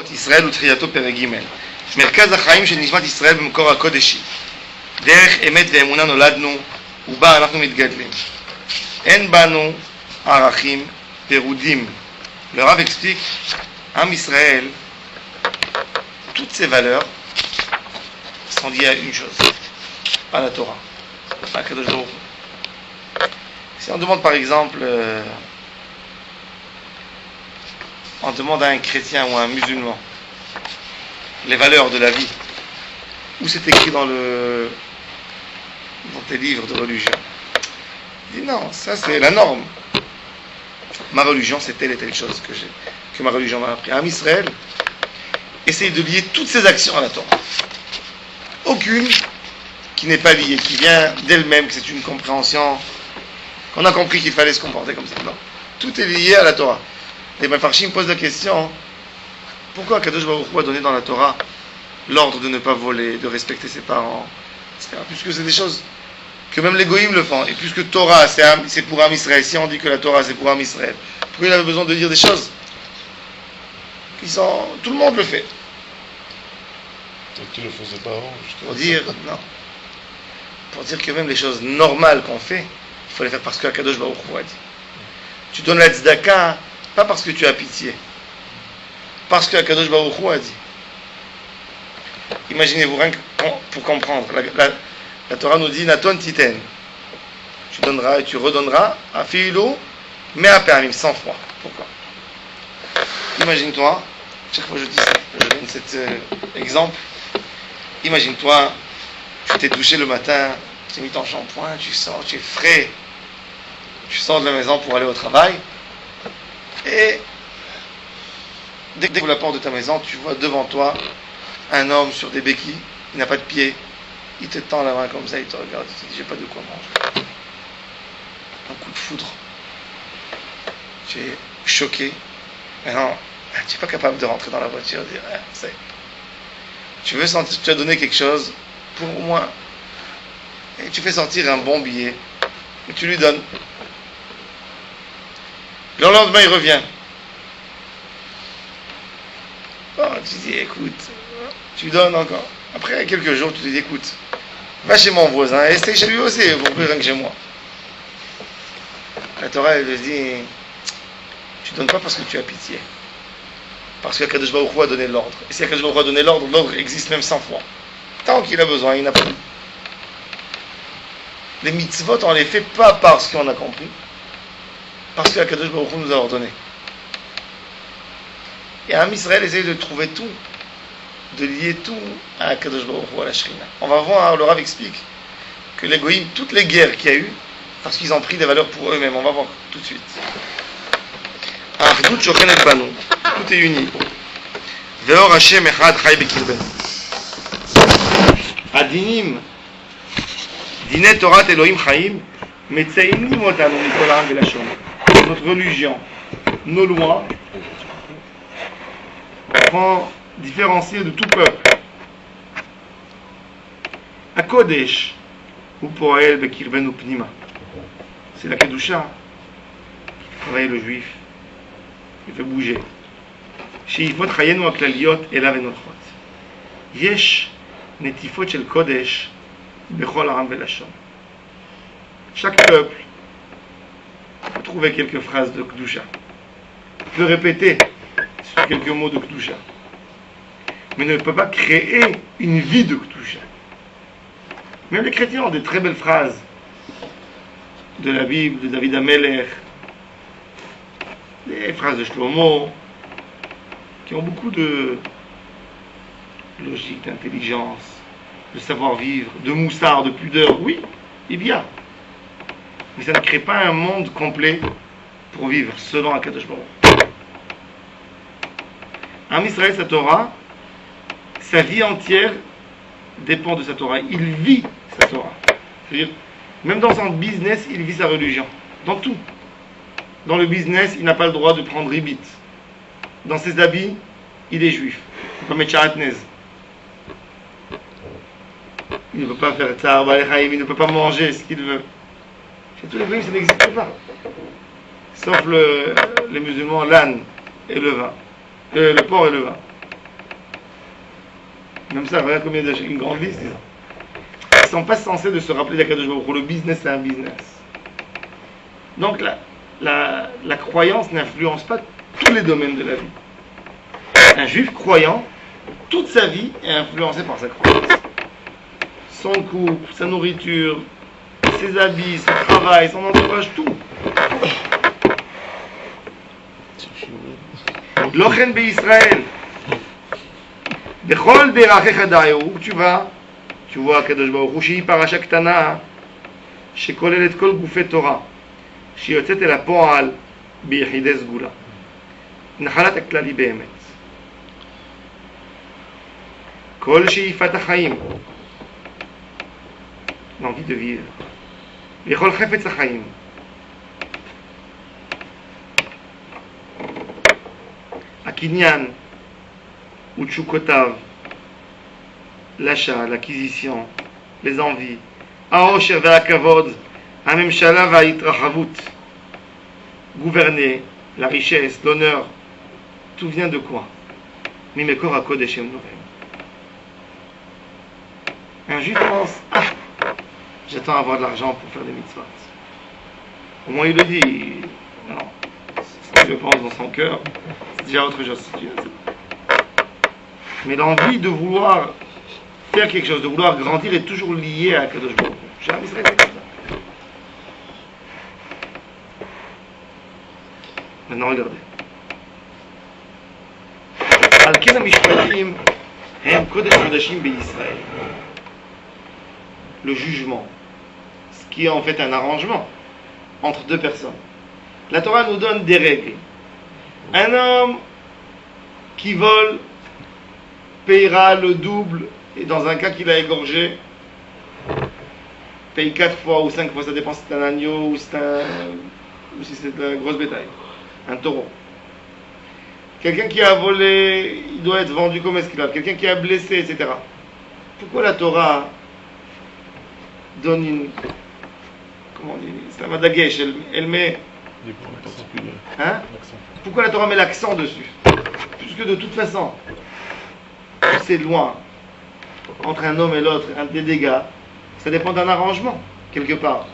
ישראל ותחייתו פרק ג' מרכז החיים של נשמת ישראל במקור הקודשי. דרך אמת ואמונה נולדנו ובה אנחנו מתגדלים. אין בנו ערכים פירודים. Le Rav explique, Am Israël, toutes ses valeurs sont liées à une chose, pas la Torah, pas Kadosh Baruch Hu. Si on demande par exemple, on demande à un chrétien ou à un musulman les valeurs de la vie, où c'est écrit dans tes livres de religion, il dit non, ça c'est la norme. Ma religion c'est telle et telle chose que ma religion m'a appris. Am Israël essaye de lier toutes ses actions à la Torah. Aucune qui n'est pas liée, qui vient d'elle-même, que c'est une compréhension, qu'on a compris qu'il fallait se comporter comme ça. Non. Tout est lié à la Torah. Les Mefarshim posent la question, pourquoi Kadosh Baruch Hu a donné dans la Torah l'ordre de ne pas voler, de respecter ses parents, etc. Puisque c'est des choses que même les goïms le font. Et puisque Torah c'est pour Am Israël, si on dit que la Torah c'est pour Am Israël, pourquoi il avait besoin de dire des choses qui sont... Tout le monde le fait. Peut-être qu'il ne le faisait pas avant. Pour dire, non. Pour dire que même les choses normales qu'on fait, il faut les faire parce que Kadosh Baruch Hu a dit. Tu donnes la tzedaka, pas parce que tu as pitié, parce que Kadosh Baruch Hu a dit. Imaginez-vous, rien que pour comprendre, la Torah nous dit Naton Titen. Tu donneras et tu redonneras à Filo, mais à permis, 100 fois. Pourquoi? Imagine-toi, chaque fois je dis ça, je donne cet exemple. Imagine-toi, tu t'es douché le matin, tu t'es mis ton shampoing, tu sors, tu es frais, tu sors de la maison pour aller au travail, et dès que tu ouvres la porte de ta maison, tu vois devant toi un homme sur des béquilles, il n'a pas de pied, il te tend la main comme ça, il te regarde, il te dit j'ai pas de quoi manger. Un coup de foudre. Tu es choqué. Maintenant, tu n'es pas capable de rentrer dans la voiture et dire c'est. Tu veux sentir, tu as donné quelque chose pour moi. Et tu fais sortir un bon billet et tu lui donnes. Le lendemain, il revient. Oh, tu dis écoute, tu donnes encore. Après quelques jours, tu te dis écoute, va chez mon voisin, essaye chez lui aussi, pour plus rien que chez moi. La Torah, elle te dit, tu donnes pas parce que tu as pitié. Parce que Kadosh Baruch Hu a donné l'ordre. Et si Kadosh Baruch Hu a donné l'ordre, l'ordre existe même 100 fois. Tant qu'il a besoin, il n'a pas. Les mitzvot, on les fait pas parce qu'on a compris, parce que Kadosh Baruch Hu nous a ordonné. Et Am Israël essaye de trouver tout, de lier tout à Kadosh Baruch Hu, à la Shrina. On va voir, le Rav explique que les goïms, toutes les guerres qu'il y a eu, parce qu'ils ont pris des valeurs pour eux-mêmes. On va voir tout de suite. Achdut shochenet banu, tout est uni. Ve'or Hashem echad chai bekirben. Adinim, dinet Torah Elohim chaim, metzeinim otanu mikol ha'am ve'lashon. Notre religion, nos lois, sont différenciées de tout peuple. Hakodesh, ou poel bekirben upnima. C'est la Kedusha qui travaille le juif, qui fait bouger. Sheifot chayenu aklaliot elav enochot. Yesh netifot shel kodesh bechol ha'am ve'lashon. Chaque peuple peut trouver quelques phrases de Kedusha, peut répéter sur quelques mots de Kedusha, mais ne peut pas créer une vie de Kedusha. Même les chrétiens ont des très belles phrases de la Bible, de David Amelech, des phrases de Shlomo, qui ont beaucoup de logique, d'intelligence, de savoir-vivre, de moussard, de pudeur. Oui, il y a. Mais ça ne crée pas un monde complet pour vivre selon Akadosh Baruch. Am Israël, sa Torah, sa vie entière dépend de sa Torah. Il vit sa Torah. C'est-à-dire, même dans son business, il vit sa religion. Dans tout. Dans le business, il n'a pas le droit de prendre ribit. Dans ses habits, il est juif. Il ne peut pas mettre charatnez. Il ne peut pas faire tsar, balechaim, il ne peut pas manger ce qu'il veut. Chez tous les pays, ça n'existe pas. Sauf les musulmans, l'âne et le vin. Le porc et le vin. Même ça, regarde combien une grande liste. Ils ne sont pas censés de se rappeler d'Akadosh Baruch Hu. Le business, c'est un business. Donc la croyance n'influence pas tous les domaines de la vie. Un juif croyant, toute sa vie est influencée par sa croyance. Son couple, sa nourriture, ses habits, son travail, son entourage, tout. Lochen Israël. Bechol derachech dayo, où tu vas, tu vois Kadosh Baruch Hu, shehi parasha ktana, shekolelet kol gufei Torah, שיוצאת אל הפועל ביחידי סגולה. נחלת הכללי באמת. כל שאיפת החיים, l'envie de vivre, לכל חפץ החיים, הקניין ותשוקותיו, l'achat, l'acquisition, les envies, העושר והכבוד, הממשלה וההתרחבות, gouverner, la richesse, l'honneur, tout vient de quoi? Mimekor HaKodesh Nouvelle. Un juif pense, j'attends à avoir de l'argent pour faire des mitzvot. Au moins il le dit, non, ce qu'il pense dans son cœur, c'est déjà autre chose. Mais l'envie de vouloir faire quelque chose, de vouloir grandir est toujours liée à Kadosh Baruch Hu. J'ai un Israël, c'est comme ça. Maintenant regardez. Al ken hamishpatim hem kodesh kodashim beIsraël. Le jugement, ce qui est en fait un arrangement entre deux personnes. La Torah nous donne des règles. Un homme qui vole payera le double, et dans un cas qu'il a égorgé, paye 4 fois ou 5 fois, ça dépend si c'est un agneau ou si c'est un gros bétail, un taureau. Quelqu'un qui a volé, il doit être vendu comme esclave. Quelqu'un qui a blessé, etc. Pourquoi la Torah donne une... Comment on dit? C'est un madagesh, elle met... Hein? Pourquoi la Torah met l'accent dessus? Puisque de toute façon, c'est loin. Entre un homme et l'autre, des dégâts, ça dépend d'un arrangement, quelque part.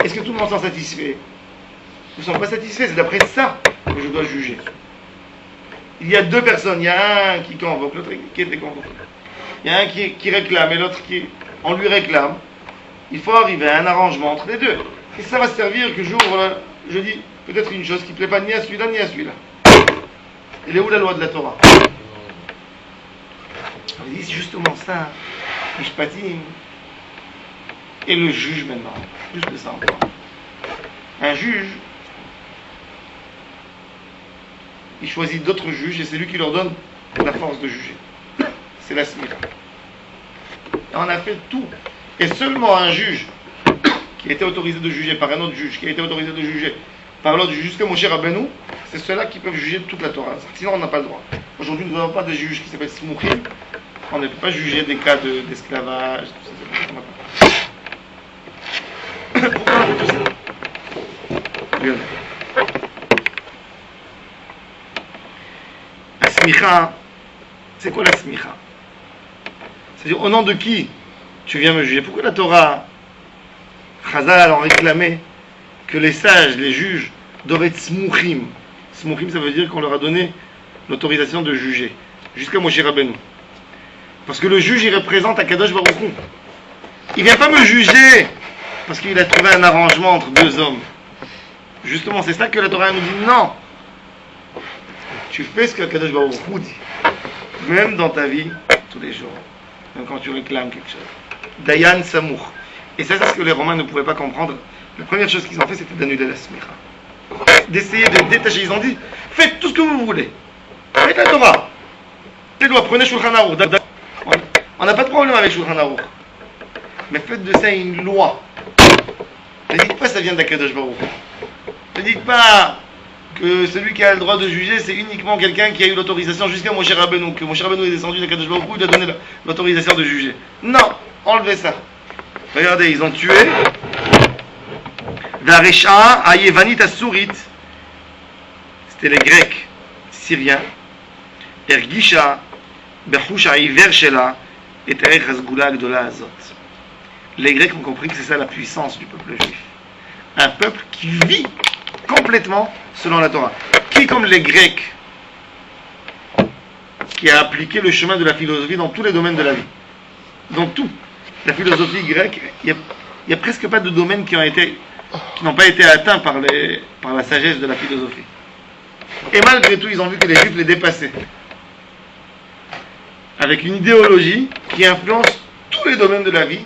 Est-ce que tout le monde s'en satisfait? Nous ne sommes pas satisfaits, c'est d'après ça que je dois juger. Il y a deux personnes, il y a un qui convoque, l'autre qui était convoqué. Il y a un qui réclame et l'autre on lui réclame. Il faut arriver à un arrangement entre les deux. Et ça va servir que j'ouvre, je dis peut-être une chose qui ne plaît pas ni à celui-là ni à celui-là. Elle est où la loi de la Torah? On dit c'est justement ça, Mishpatim. Et le juge maintenant, plus que ça encore. Un juge, il choisit d'autres juges et c'est lui qui leur donne la force de juger. C'est la smira. Et on a fait tout. Et seulement un juge qui a été autorisé de juger par un autre juge, qui a été autorisé de juger par l'autre juge, jusqu'à Moshe Rabbeinu, c'est ceux-là qui peuvent juger toute la Torah. Sinon, on n'a pas le droit. Aujourd'hui, nous n'avons pas de juges qui s'appellent Smouchim. On ne peut pas juger des cas d'esclavage. Pourquoi on fait tout ça? Regardez. La smicha, c'est quoi la smicha? C'est-à-dire, au nom de qui tu viens me juger? Pourquoi la Torah, Chazal en réclamait que les sages, les juges, doivent être smouchim? Smouchim, ça veut dire qu'on leur a donné l'autorisation de juger, jusqu'à Moshe Rabbeinu. Parce que le juge, il représente Akadosh Baruch Hu. Il ne vient pas me juger parce qu'il a trouvé un arrangement entre deux hommes. Justement, c'est ça que la Torah nous dit. Non. Tu fais ce que Akadosh Baruch Hu dit. Même dans ta vie, tous les jours. Même quand tu réclames quelque chose. Dayan Samour. Et ça, c'est ce que les Romains ne pouvaient pas comprendre. La première chose qu'ils ont fait, c'était d'annuler la smicha. D'essayer de détacher. Ils ont dit, faites tout ce que vous voulez. Faites la Torah. Les lois, prenez Shulchan Aruch. On n'a pas de problème avec Shulchan Aruch. Mais faites de ça une loi. Ne dites pas ça vient d'Akadosh Baruch Hu. Ne dites pas que celui qui a le droit de juger, c'est uniquement quelqu'un qui a eu l'autorisation jusqu'à Moshe Rabbeinu. Que Moshe Rabbeinu est descendu d'Akadosh Baruch Hu, il a donné l'autorisation de juger. Non, enlevez ça. Regardez, ils ont tué Varesha Ayevanit Asurit. C'était les Grecs syriens. Ergisha בחוש העיוור שלה את ערך הסגולה הגדולה הזאת. Les Grecs ont compris que c'est ça la puissance du peuple juif. Un peuple qui vit complètement selon la Torah. Qui comme les Grecs, qui a appliqué le chemin de la philosophie dans tous les domaines de la vie. Dans tout. La philosophie grecque, il n'y a presque pas de domaines qui n'ont pas été atteints par la sagesse de la philosophie. Et malgré tout, ils ont vu que les Juifs les dépassaient. Avec une idéologie qui influence tous les domaines de la vie.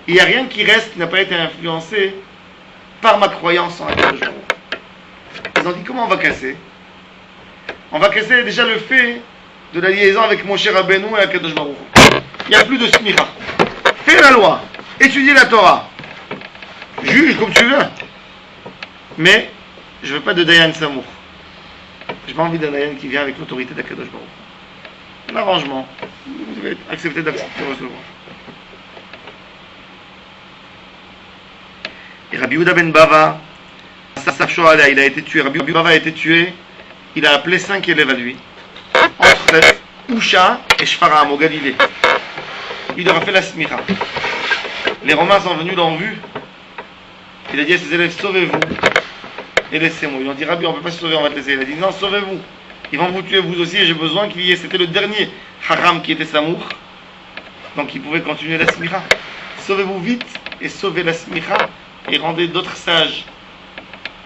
Il n'y a rien qui reste qui n'a pas été influencé par ma croyance en Akadosh Baruch Hu. Ils ont dit comment on va casser? On va casser déjà le fait de la liaison avec Moshe Rabbeinu et Akadosh Baruch Hu. Il n'y a plus de smicha. Fais la loi, étudie la Torah, juge comme tu veux. Mais je ne veux pas de Dayan Samour. Je n'ai pas envie d'un Dayan qui vient avec l'autorité d'Akadosh Baruch Hu. Un arrangement. Vous devez accepter d'accepter recevoir. Et Rabbi Yehuda ben Bava, il a été tué. Rabbi Yehuda ben Bava a été tué. Il a appelé 5 élèves à lui. Entre Usha et Shfaram au Galilée. Il leur a fait la smicha. Les Romains sont venus, l'ont vu. Il a dit à ses élèves, sauvez-vous et laissez-moi. Ils ont dit, Rabbi, on ne peut pas se sauver, on va te laisser. Il a dit, non, sauvez-vous. Ils vont vous tuer vous aussi et j'ai besoin qu'il y ait. C'était le dernier haram qui était Samour. Donc il pouvait continuer la smicha. Sauvez-vous vite et sauvez la smicha. Et rendez d'autres sages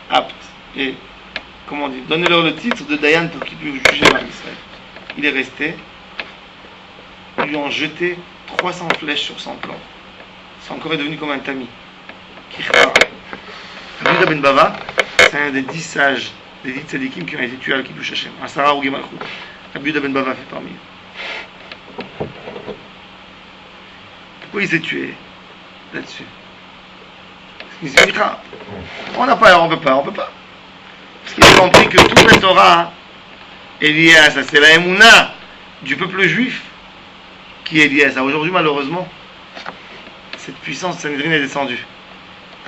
aptes. Et, comment dire, donnez-leur le titre de Dayan pour qu'ils puissent juger l'Israël. Il est resté. Ils lui ont jeté 300 flèches sur son corps. Son corps est devenu comme un tamis. Rabbi Yehuda ben Bava, c'est un des 10 sages, des 10 tzadikim qui ont été tués à Kiddush Hashem. Asara ou Gemalchut. Rabbi Yehuda ben Bava fait parmi eux. Pourquoi il s'est tué là-dessus? On n'a pas, on peut pas. Parce qu'il a compris que toute la Torah est liée à ça. C'est la Emouna du peuple juif qui est liée à ça. Aujourd'hui, malheureusement, cette puissance sanhédrine est descendue.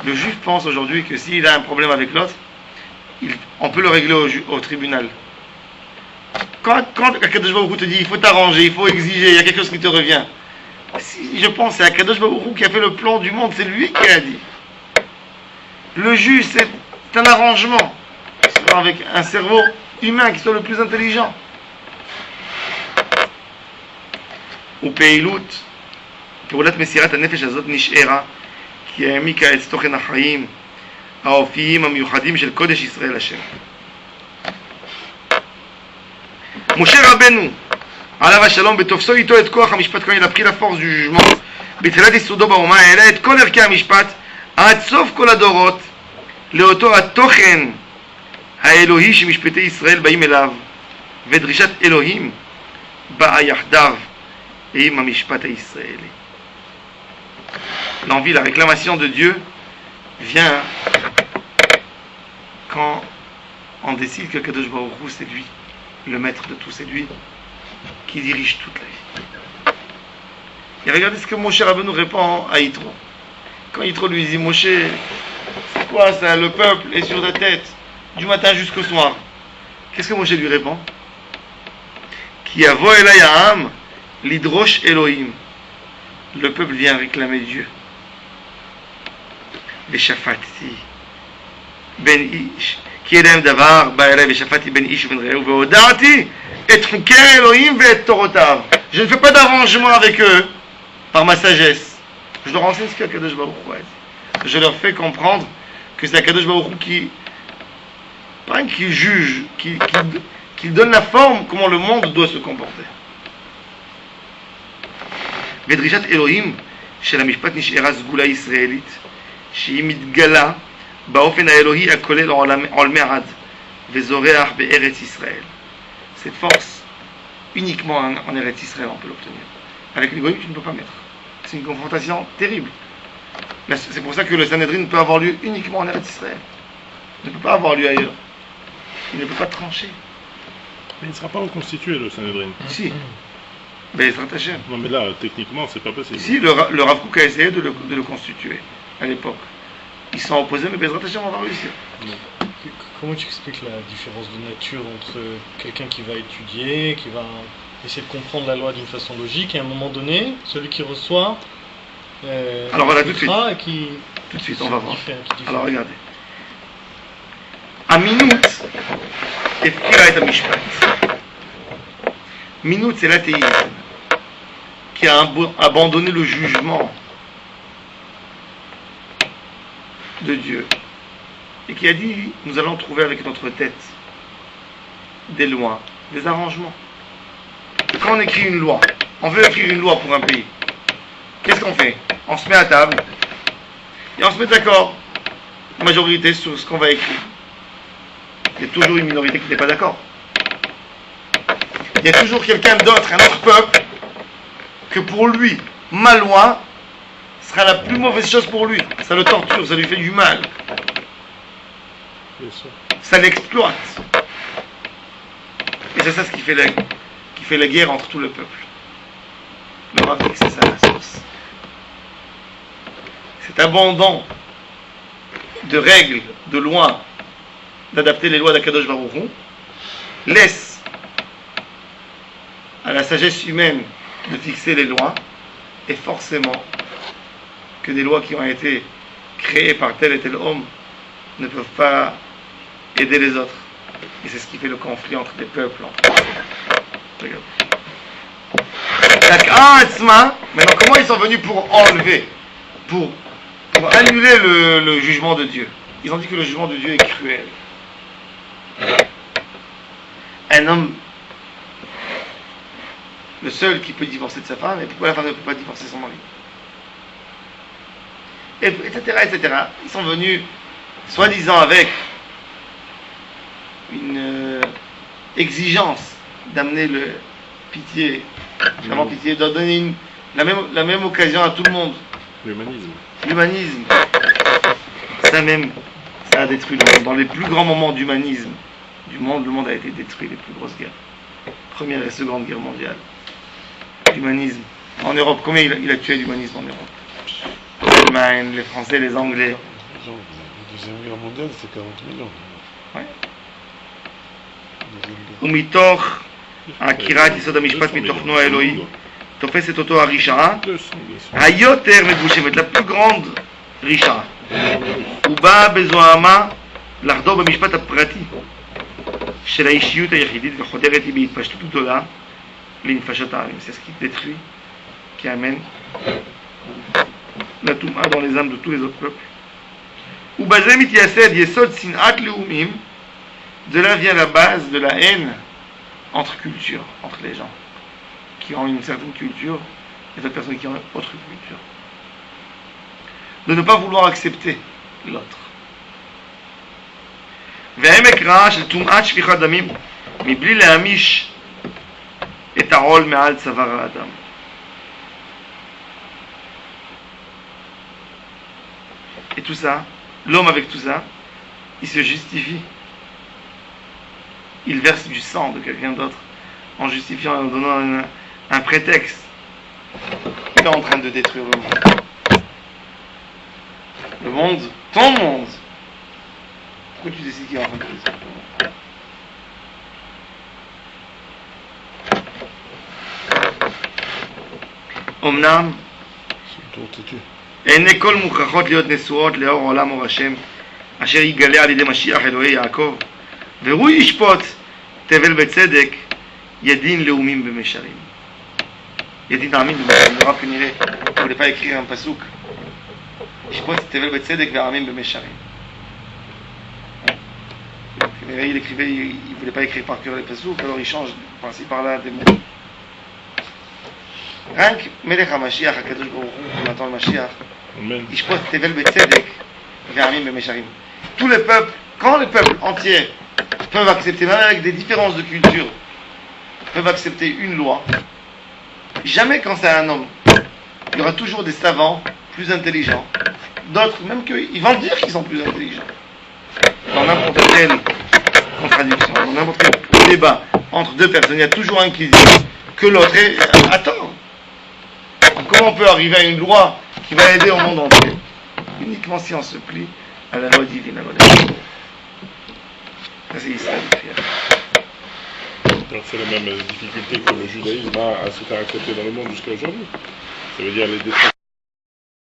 Le juif pense aujourd'hui que s'il a un problème avec l'autre, on peut le régler au tribunal. Quand Akadosh Baruch Hu te dit il faut t'arranger, il faut exiger, il y a quelque chose qui te revient. Si je pense, c'est Akadosh Baruch Hu qui a fait le plan du monde, c'est lui qui a dit. Le juge, c'est un arrangement avec un cerveau humain qui soit le plus intelligent. ופעילות, פעולת מסירת הנפש הזאת נשארה, כי העמיקה את תוכן החיים האופיים המיוחדים של קודש ישראל השם. משה רבנו, עליו השלום, בתופסו איתו את כוח המשפט, quand il a pris la force du jugement, בתחילת יסודו באומה, העלה את כל ערכי המשפט, עד סוף כל הדורות, לאותו התוכן האלוהי שמשפטי ישראל באים אליו, ודרישת אלוהים באה יחדיו עם המשפט הישראלי. L'envie, la réclamation de Dieu vient quand on décide que Kadosh Baruch Hu c'est lui, le maître de tout, c'est lui qui dirige toute la vie. Et regardez ce que Moshe Rabbeinu répond à Yitro. Quand Yitro lui dit, Moshe, c'est quoi ça, le peuple est sur ta tête, du matin jusqu'au soir. Qu'est-ce que Moshe lui répond? Ki yavo elay ha'am lidrosh Elohim. Le peuple vient réclamer Dieu. Veshafati ben ish. Ki yedem davar ba elay veshafati ben ish ben re'u ve'odati et chukei Elohim ve'et torotav. Je ne fais pas d'arrangement avec eux par ma sagesse. Je leur enseigne ce qu'Akadosh Baruch Hu a dit. Je leur fais comprendre que c'est Akadosh Baruch Hu qui juge, qui donne la forme comment le monde doit se comporter. ודרישת אלוהים של המשפט נשארה סגולה ישראלית שהיא מתגלה באופן האלוהי הכולל עולמי עד וזורח בארץ ישראל. Cette force, uniquement en Eretz Israël on peut l'obtenir. Avec les goyim tu ne peux pas mettre. C'est une confrontation terrible. Mais c'est pour ça que le Sanhédrin peut avoir lieu uniquement en Eretz Israël. Il ne peut pas avoir lieu ailleurs. Il ne peut pas trancher. Mais il ne sera pas reconstitué le Sanhédrin. Si. Mais Hashem. Non mais là, techniquement, c'est pas possible. Si, le Rav Kook a essayé de le constituer à l'époque. Ils sont opposés, mais Bezrat Hashem, on va réussir. Comment tu expliques la différence de nature entre quelqu'un qui va étudier, qui va essayer de comprendre la loi d'une façon logique, et à un moment donné, celui qui reçoit alors voilà, tout de suite. Et qui, Tout de suite, on va voir. qui diffère. Alors regardez. Aminut, Efkira et Amishpat. Minut, c'est l'athéisme qui a abandonné le jugement de Dieu et qui a dit, nous allons trouver avec notre tête des lois, des arrangements. Quand on écrit une loi, on veut écrire une loi pour un pays, qu'est-ce qu'on fait? On se met à table et on se met d'accord, majorité, sur ce qu'on va écrire. Il y a toujours une minorité qui n'est pas d'accord. Il y a toujours quelqu'un d'autre, un autre peuple, que pour lui, ma loi sera la plus mauvaise chose pour lui. Ça le torture, ça lui fait du mal. Bien sûr. Ça l'exploite. Et c'est ça ce qui fait la guerre entre tout le peuple. Le Rav dit que c'est ça la source. Cet abandon de règles, de lois, d'adapter les lois d'Akadosh Baruch Hu, laisse à la sagesse humaine de fixer les lois, et forcément que des lois qui ont été créées par tel et tel homme ne peuvent pas aider les autres. Et c'est ce qui fait le conflit entre les peuples. Regarde. Maintenant, comment ils sont venus pour enlever, pour annuler le jugement de Dieu? Ils ont dit que le jugement de Dieu est cruel. Un homme, le seul qui peut divorcer de sa femme, et pourquoi la femme ne peut pas divorcer son mari, etc., etc. Ils sont venus, soi-disant, avec une exigence d'amener le pitié, vraiment pitié, de donner la même occasion à tout le monde. L'humanisme. L'humanisme, ça même, ça a détruit le monde. Dans les plus grands moments d'humanisme du monde, le monde a été détruit, les plus grosses guerres. Première et Seconde Guerre mondiale. L'humanisme. En Europe, combien il a tué l'humanisme en Europe? L'Allemagne, les Français, les Anglais. La Deuxième Guerre mondiale, c'est 40 millions. Ouais. Deuxième guerre. ומתוך עקירת יסוד המשפט מתוכנו האלוהי תופסת אותו הרשעה 200. היותר מגושמת, la plus grande רשעה. הוא בא בזוהמה לחדור במשפט הפרטי של האישיות היחידית וחודרת היא בהתפשטות גדולה לנפשות העמים. C'est ce qui détruit, qui amène la touma dans les âmes de tous les autres peuples. ובזה מתייסד יסוד שנאת לאומים. De là vient la base de la haine entre cultures, entre les gens qui ont une certaine culture et d'autres personnes qui ont une autre culture. De ne pas vouloir accepter l'autre. והעמק רע של טומאת שפיכת דמים מבלי להמיש את העול מעל צוואר האדם. Et tout ça, l'homme avec tout ça, il se justifie. Il verse du sang de quelqu'un d'autre en justifiant et en donnant un prétexte. Il est en train de détruire le monde. Le monde, ton monde. Pourquoi tu décides qu'il est en train de détruire le monde? אמנם עיני כל מוכרחות להיות נשואות לאור עולם אור השם אשר יגלה על ידי משיח אלוהי יעקב והוא ישפוט תבל בצדק ידין לאומים במישרים. ידין העמים במישרים. הרב כנראה ne voulait pas écrire un pasouk. ישפוט תבל בצדק והעמים במישרים. Il écrivait, il ne voulait pas écrire par cœur les pasouks, alors il change par-ci par-là des mots. Rien que Melech HaMashiach, HaKadosh Baruch Hu, on attend le Mashiach, Yishpot Tevel Betzedek, Ve'amim Be'mesharim. Tous les peuples, quand les peuples entiers peuvent accepter, même avec des différences de culture, peuvent accepter une loi, jamais quand c'est un homme, il y aura toujours des savants plus intelligents, d'autres même qu'ils vont dire qu'ils sont plus intelligents. Dans n'importe quelle contradiction, dans n'importe quel débat entre deux personnes, il y a toujours un qui dit que l'autre est à tort. Comment on peut arriver à une loi qui va aider au monde entier? Uniquement si on se plie à la loi divine, à la loi divine. Ça c'est Israël. Alors, c'est la même difficulté que le judaïsme a à se faire accepter dans le monde jusqu'à aujourd'hui. Ça veut dire les détracteurs